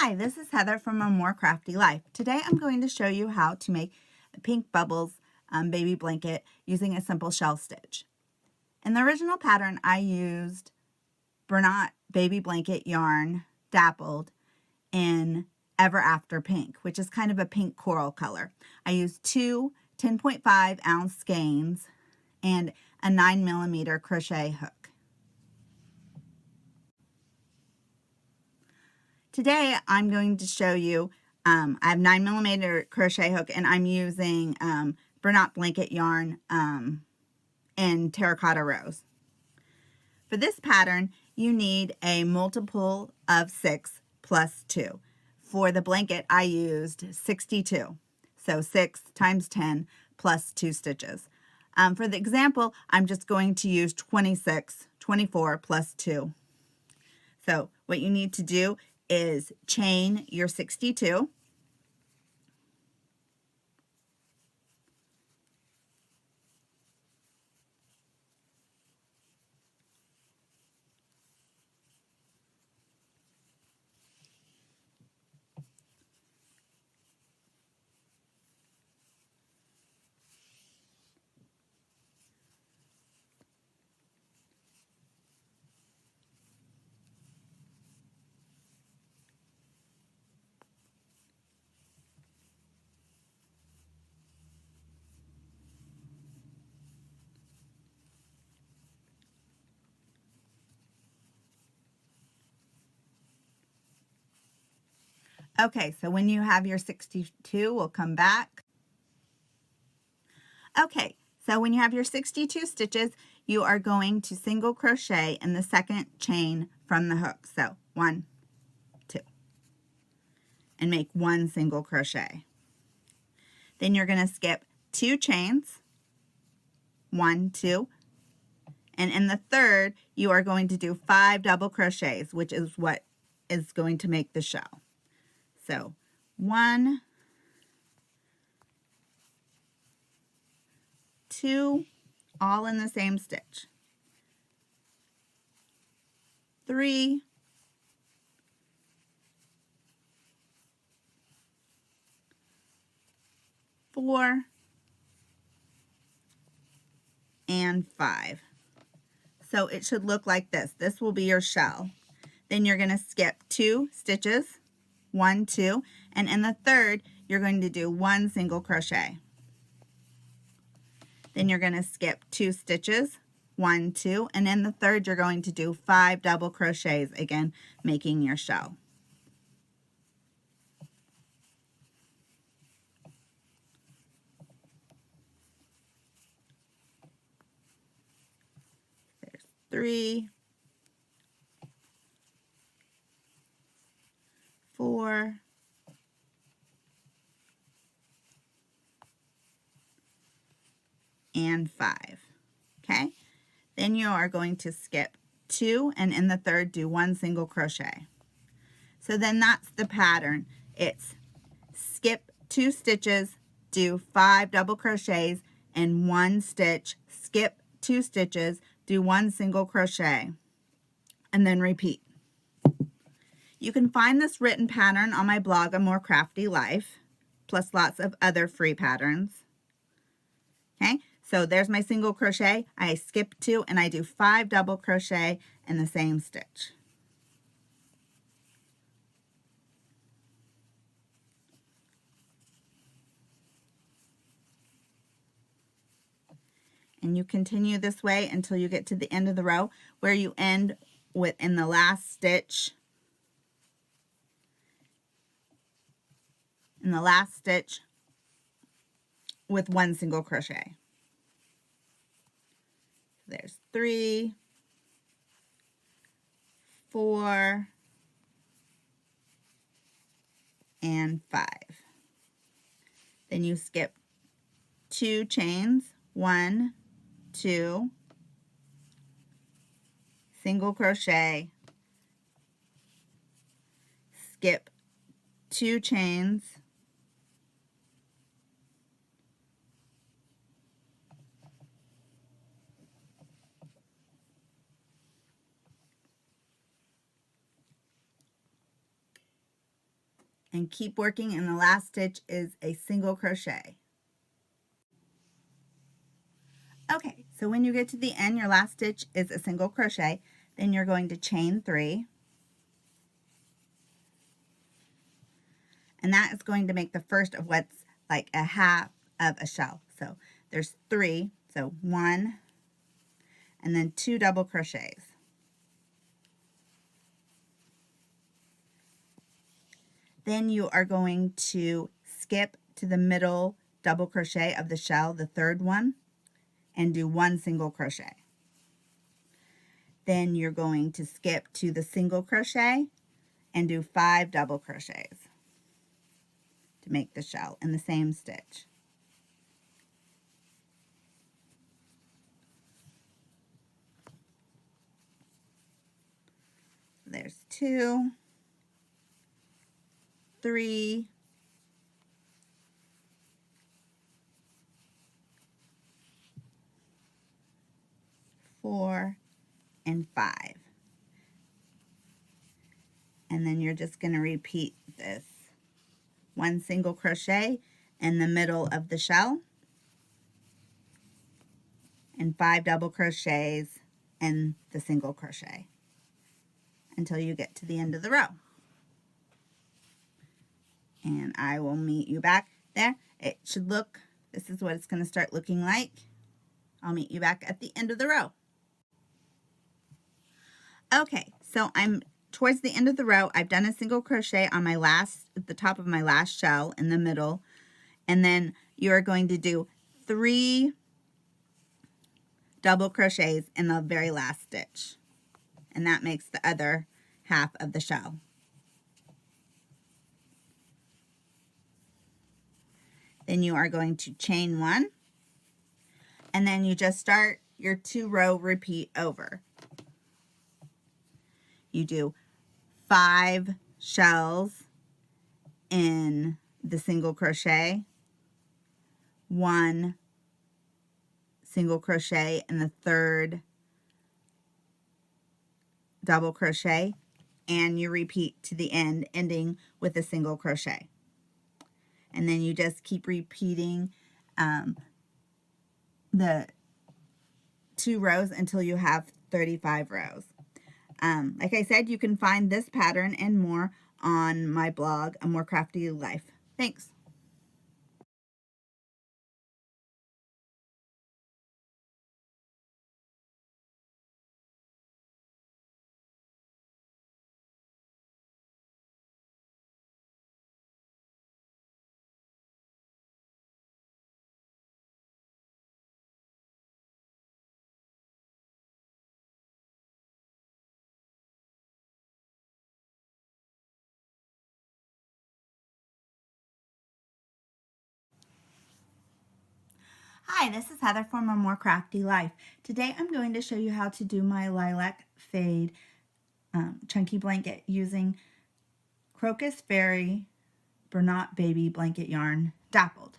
Hi, this is Heather from A More Crafty Life. Today I'm going to show you how to make a pink bubbles baby blanket using a simple shell stitch. In the original pattern I used Bernat baby blanket yarn dappled in Ever After Pink, which is kind of a pink coral color. I used two 10.5 ounce skeins and a 9mm crochet hook. Today I'm going to show you, I have 9mm crochet hook and I'm using Bernat blanket yarn in Terracotta Rose. For this pattern you need a multiple of 6 plus 2. For the blanket I used 62, so 6 times 10 plus 2 stitches. For the example I'm just going to use 24 plus 2. So what you need to do is chain your 62, Okay, so when you have your 62, we'll come back. Okay, so when you have your 62 stitches, you are going to single crochet in the second chain from the hook. So 1, 2, and make 1 single crochet. Then you're going to skip 2 chains, 1, 2, and in the third, you are going to do 5 double crochets, which is what is going to make the shell. So 1, 2, all in the same stitch. 3, 4, and 5. So it should look like this. This will be your shell. Then you're going to skip 2 stitches, 1, 2, and in the third, you're going to do 1 single crochet. Then you're going to skip 2 stitches, 1, 2, and in the third, you're going to do 5 double crochets, again, making your shell. There's 3, 4, and 5. Okay, then you are going to skip 2 and in the third do 1 single crochet. So then that's the pattern. It's skip 2 stitches, do 5 double crochets and 1 stitch, skip 2 stitches, do 1 single crochet, and then repeat. You can find this written pattern on my blog, A More Crafty Life, plus lots of other free patterns. Okay, so there's my single crochet. I skip 2 and I do 5 double crochet in the same stitch. And you continue this way until you get to the end of the row where you end with in the last stitch. In the last stitch with 1 single crochet. There's 3, 4, and 5. Then you skip 2 chains, 1, 2, single crochet, skip 2 chains, and keep working, and the last stitch is a single crochet. Okay, so when you get to the end, your last stitch is a single crochet. Then you're going to chain 3, and that is going to make the first of what's like a half of a shell. So there's 3, so 1 and then 2 double crochets. Then you are going to skip to the middle double crochet of the shell, the third one, and do 1 single crochet. Then you're going to skip to the single crochet and do 5 double crochets to make the shell in the same stitch. There's 2, 3, 4, and 5. And then you're just going to repeat this. 1 single crochet in the middle of the shell and 5 double crochets in the single crochet until you get to the end of the row. And I will meet you back there. It should look, this is what it's going to start looking like. I'll meet you back at the end of the row. Okay, so I'm towards the end of the row. I've done a single crochet on my last, at the top of my last shell in the middle, and then you're going to do 3 double crochets in the very last stitch, and that makes the other half of the shell. Then you are going to chain 1, and then you just start your 2-row repeat over. You do 5 shells in the single crochet, 1 single crochet in the third double crochet, and you repeat to the end, ending with a single crochet. And then you just keep repeating the 2 rows until you have 35 rows. Like I said, you can find this pattern and more on my blog, A More Crafty Life. Thanks. Hi, this is Heather from A More Crafty Life. Today I'm going to show you how to do my lilac fade chunky blanket using Crocus Fairy Bernat Baby Blanket Yarn Dappled.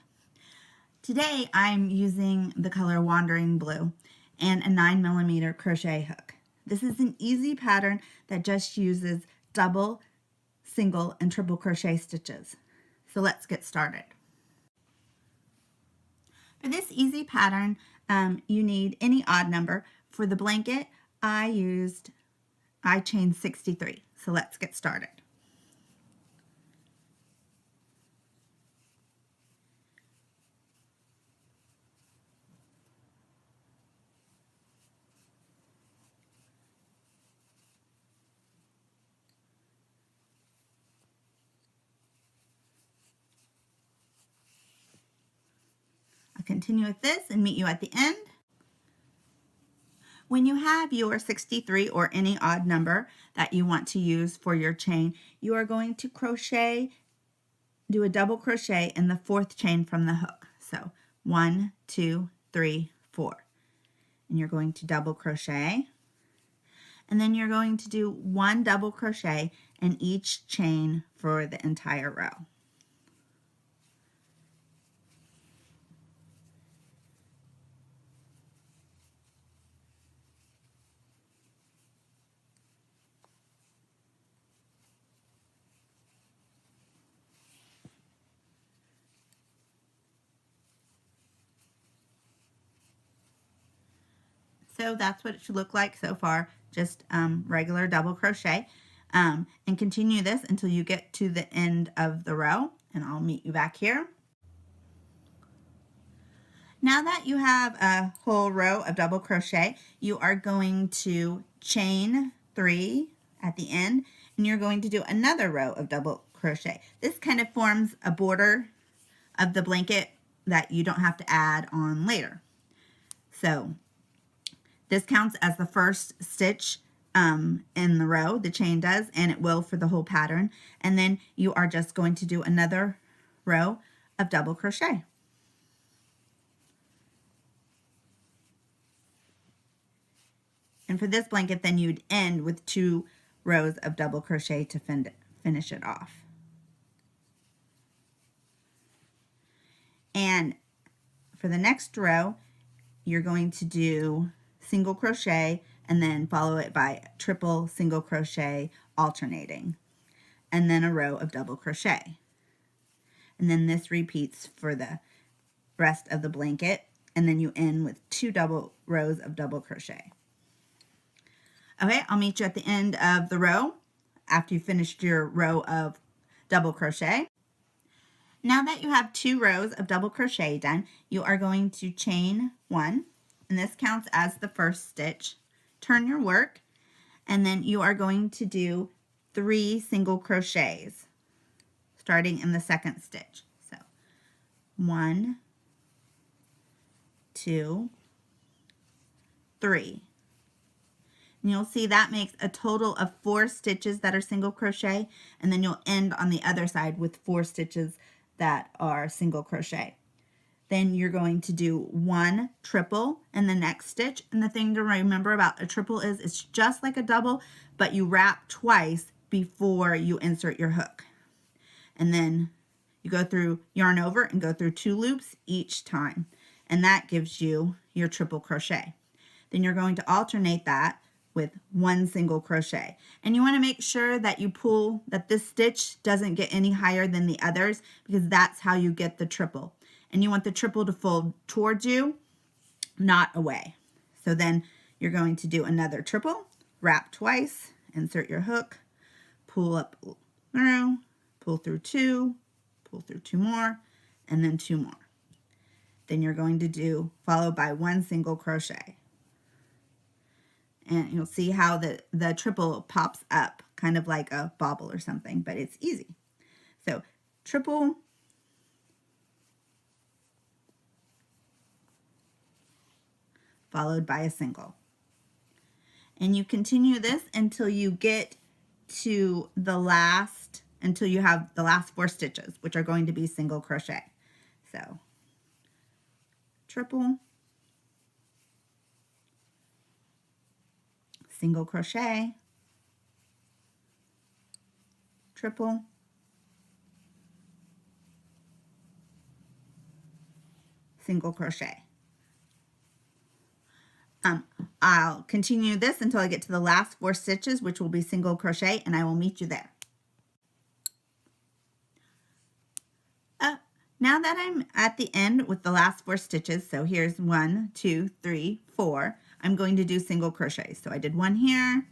Today I'm using the color Wandering Blue and a 9mm crochet hook. This is an easy pattern that just uses double, single, and triple crochet stitches. So let's get started. For this easy pattern, you need any odd number. For the blanket, I chained 63. So let's get started. I'll continue with this and meet you at the end. When you have your 63 or any odd number that you want to use for your chain, you are going to crochet, do a double crochet in the 4th chain from the hook. So 1, 2, 3, 4. And you're going to double crochet. And then you're going to do 1 double crochet in each chain for the entire row. So that's what it should look like so far, just regular double crochet. And continue this until you get to the end of the row, and I'll meet you back here. Now that you have a whole row of double crochet, you are going to chain 3 at the end, and you're going to do another row of double crochet. This kind of forms a border of the blanket that you don't have to add on later. So this counts as the first stitch in the row, the chain does, and it will for the whole pattern. And then you are just going to do another row of double crochet. And for this blanket, then you'd end with 2 rows of double crochet to finish it off. And for the next row, you're going to do single crochet and then follow it by triple single crochet alternating, and then a row of double crochet. And then this repeats for the rest of the blanket, and then you end with 2 double rows of double crochet. Okay, I'll meet you at the end of the row after you finished your row of double crochet. Now that you have 2 rows of double crochet done, you are going to chain 1, and this counts as the first stitch. Turn your work, and then you are going to do 3 single crochets starting in the second stitch. So 1, 2, 3. And you'll see that makes a total of 4 stitches that are single crochet, and then you'll end on the other side with 4 stitches that are single crochet. Then you're going to do 1 triple in the next stitch, and the thing to remember about a triple is it's just like a double, but you wrap twice before you insert your hook. And then you go through, yarn over and go through 2 loops each time, and that gives you your triple crochet. Then you're going to alternate that with 1 single crochet, and you want to make sure that you pull, that this stitch doesn't get any higher than the others, because that's how you get the triple. And you want the triple to fold towards you, not away. So then you're going to do another triple, wrap twice, insert your hook, pull up through, pull through 2, pull through 2 more, and then 2 more. Then you're going to do followed by 1 single crochet. And you'll see how the triple pops up, kind of like a bobble or something, but it's easy. So triple, followed by a single. And you continue this until you get to the last, until you have the last 4 stitches, which are going to be single crochet. So triple, single crochet, triple, single crochet. I'll continue this until I get to the last 4 stitches, which will be single crochet, and I will meet you there. Now that I'm at the end with the last 4 stitches, so here's 1, 2, 3, 4, I'm going to do single crochet. So I did 1 here,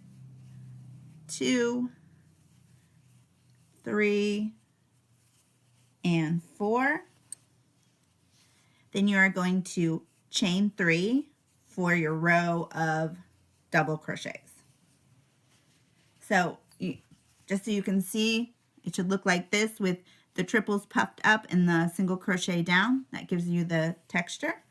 2, 3, and 4. Then you are going to chain 3 for your row of double crochets. So just so you can see, it should look like this with the triples puffed up and the single crochet down. That gives you the texture.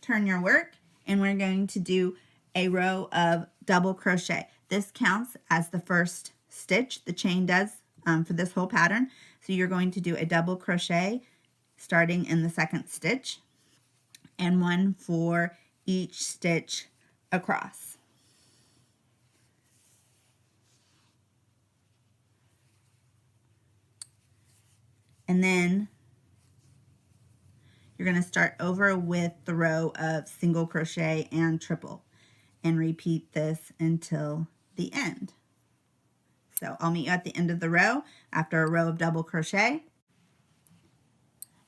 Turn your work, and we're going to do a row of double crochet. This counts as the first stitch, the chain does for this whole pattern. So you're going to do a double crochet starting in the second stitch, and 1 for each stitch across. And then you're going to start over with the row of single crochet and triple, and repeat this until the end. So I'll meet you at the end of the row after a row of double crochet.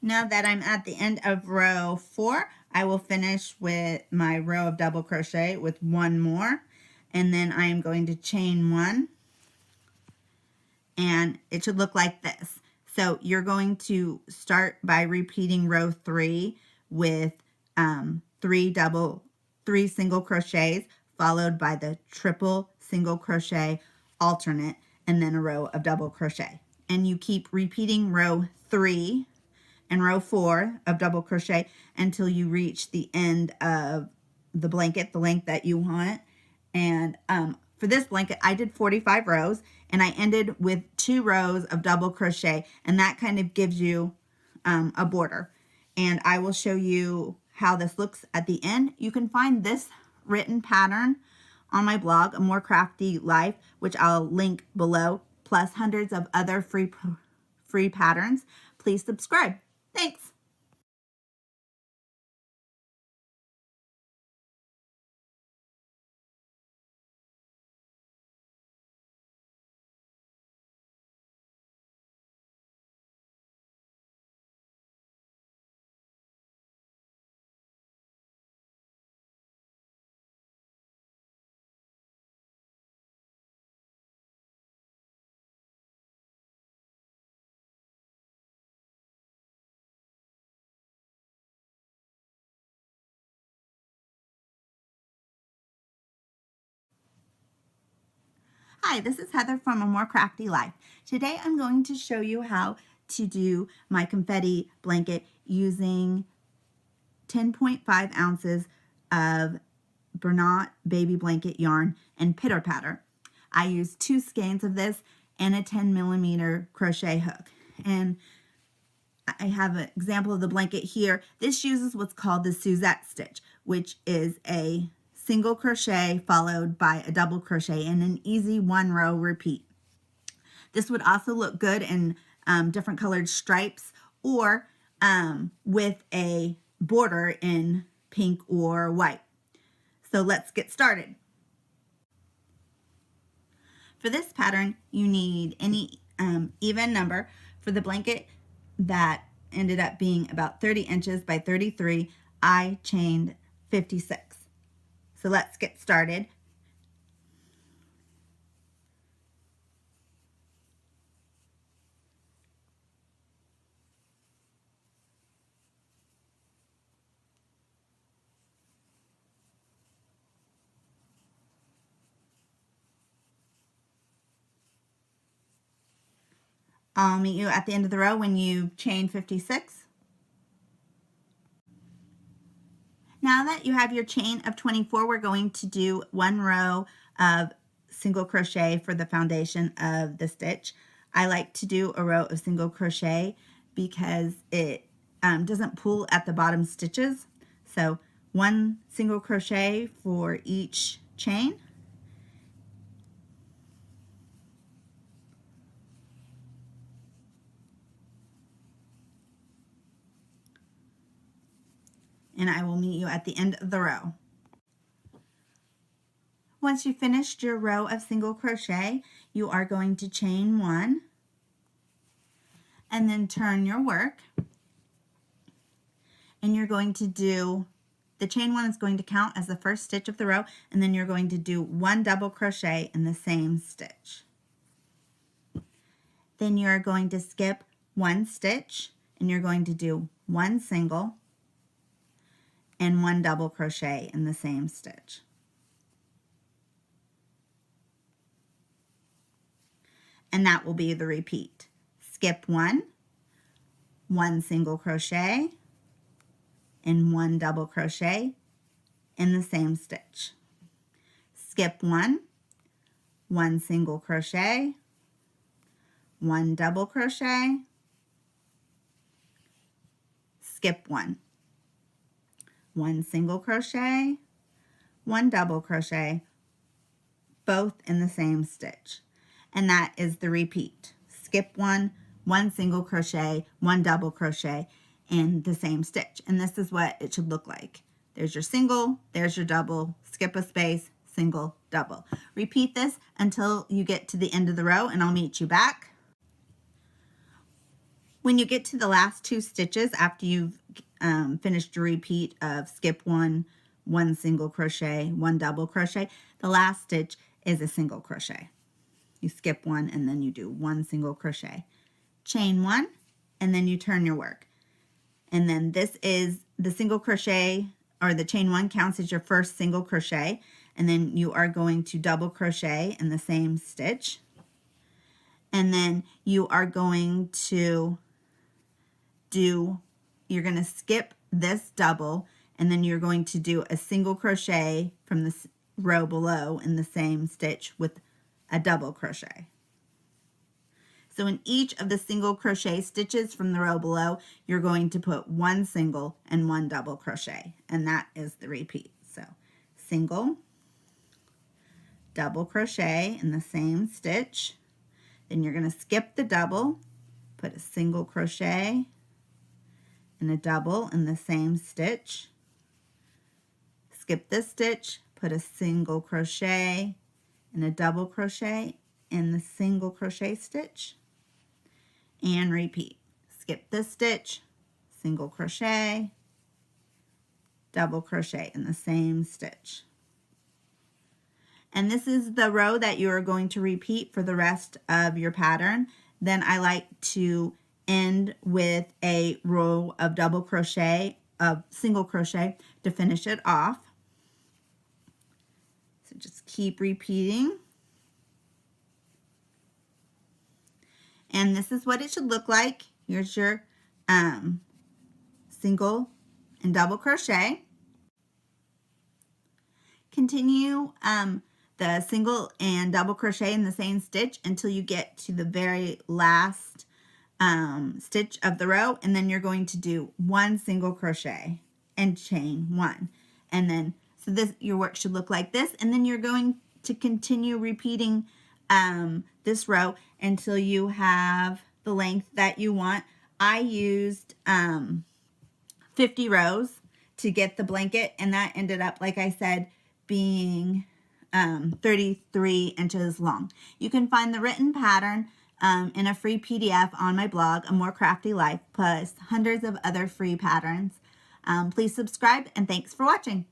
Now that I'm at the end of row 4, I will finish with my row of double crochet with one more, and then I am going to chain one, and it should look like this. So you're going to start by repeating row 3 with three single crochets, followed by the triple single crochet alternate, and then a row of double crochet. And you keep repeating row 3 and row 4 of double crochet until you reach the end of the blanket, the length that you want. And for this blanket, I did 45 rows, and I ended with 2 rows of double crochet, and that kind of gives you a border. And I will show you how this looks at the end. You can find this written pattern on my blog, A More Crafty Life, which I'll link below, plus hundreds of other free patterns. Please subscribe. Thanks. Hi, this is Heather from A More Crafty Life. Today I'm going to show you how to do my confetti blanket using 10.5 ounces of Bernat baby blanket yarn and pitter patter. I used 2 skeins of this and a 10mm crochet hook. And I have an example of the blanket here. This uses what's called the Suzette stitch, which is a single crochet followed by a double crochet and an easy 1 row repeat. This would also look good in different colored stripes, or with a border in pink or white. So let's get started. For this pattern, you need any even number. For the blanket that ended up being about 30 inches by 33, I chained 56. So let's get started. I'll meet you at the end of the row when you chain 56. Now that you have your chain of 24, we're going to do 1 row of single crochet for the foundation of the stitch. I like to do a row of single crochet because it doesn't pull at the bottom stitches. So 1 single crochet for each chain. And I will meet you at the end of the row. Once you've finished your row of single crochet, you are going to chain 1 and then turn your work. And you're going to do, the chain 1 is going to count as the first stitch of the row, and then you're going to do 1 double crochet in the same stitch. Then you're going to skip 1 stitch, and you're going to do 1 single and 1 double crochet in the same stitch. And that will be the repeat. Skip 1, 1 single crochet, and 1 double crochet in the same stitch. Skip 1, 1 single crochet, 1 double crochet, skip 1, 1 single crochet, 1 double crochet, both in the same stitch. And that is the repeat. Skip 1, 1 single crochet, 1 double crochet in the same stitch. And this is what it should look like. There's your single, there's your double, skip a space, single, double. Repeat this until you get to the end of the row, and I'll meet you back. When you get to the last 2 stitches after you've finished your repeat of skip one, one single crochet, one double crochet, the last stitch is a single crochet. You skip one and then you do one single crochet, chain one, and then you turn your work. And then this is the single crochet, or the chain one counts as your first single crochet, and then you are going to double crochet in the same stitch, and then you are going to you're going to skip this double, and then you're going to do a single crochet from the row below in the same stitch with a double crochet. So in each of the single crochet stitches from the row below, you're going to put one single and one double crochet, and that is the repeat. So single, double crochet in the same stitch, then you're going to skip the double, put a single crochet and a double in the same stitch, skip this stitch, put a single crochet and a double crochet in the single crochet stitch, and repeat. Skip this stitch, single crochet, double crochet in the same stitch. And this is the row that you are going to repeat for the rest of your pattern. Then I like to end with a row of double crochet, of single crochet to finish it off. So just keep repeating. And this is what it should look like. Here's your single and double crochet. Continue the single and double crochet in the same stitch until you get to the very last stitch of the row, and then you're going to do one single crochet and chain one. And then, so this, your work should look like this, and then you're going to continue repeating this row until you have the length that you want. I used 50 rows to get the blanket, and that ended up, like I said, being 33 inches long. You can find the written pattern in a free PDF on my blog, A More Crafty Life, plus hundreds of other free patterns. Please subscribe, and thanks for watching.